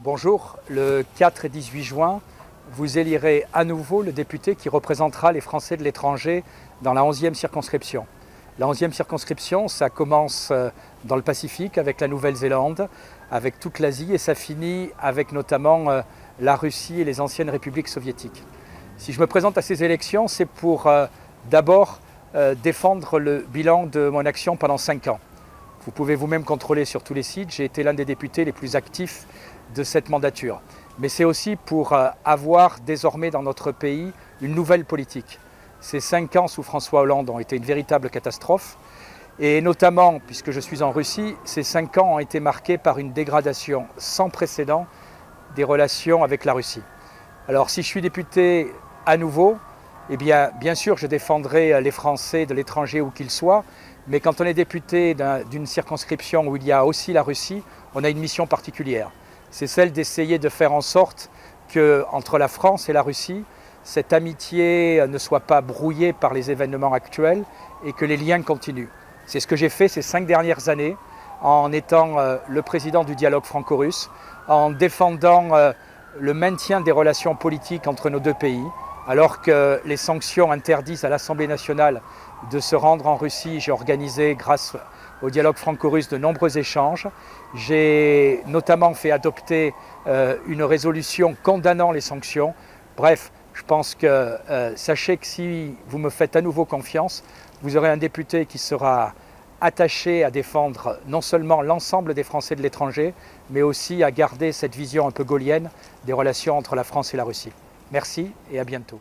Bonjour, le 4 et 18 juin, vous élirez à nouveau le député qui représentera les Français de l'étranger dans la 11e circonscription. La 11e circonscription, ça commence dans le Pacifique avec la Nouvelle-Zélande, avec toute l'Asie et ça finit avec notamment la Russie et les anciennes républiques soviétiques. Si je me présente à ces élections, c'est pour d'abord défendre le bilan de mon action pendant 5 ans. Vous pouvez vous-même contrôler sur tous les sites, j'ai été l'un des députés les plus actifs de cette mandature. Mais c'est aussi pour avoir désormais dans notre pays une nouvelle politique. Ces 5 ans sous François Hollande ont été une véritable catastrophe. Et notamment, puisque je suis en Russie, ces 5 ans ont été marqués par une dégradation sans précédent des relations avec la Russie. Alors si je suis député à nouveau, eh bien sûr je défendrai les Français de l'étranger où qu'ils soient, mais quand on est député d'une circonscription où il y a aussi la Russie, on a une mission particulière. C'est celle d'essayer de faire en sorte qu'entre la France et la Russie, cette amitié ne soit pas brouillée par les événements actuels et que les liens continuent. C'est ce que j'ai fait ces 5 dernières années en étant le président du dialogue franco-russe, en défendant le maintien des relations politiques entre nos deux pays, alors que les sanctions interdisent à l'Assemblée nationale de se rendre en Russie. J'ai organisé, grâce au dialogue franco-russe, de nombreux échanges. J'ai notamment fait adopter une résolution condamnant les sanctions. Bref, je pense que sachez que si vous me faites à nouveau confiance, vous aurez un député qui sera attaché à défendre non seulement l'ensemble des Français de l'étranger, mais aussi à garder cette vision un peu gaullienne des relations entre la France et la Russie. Merci et à bientôt.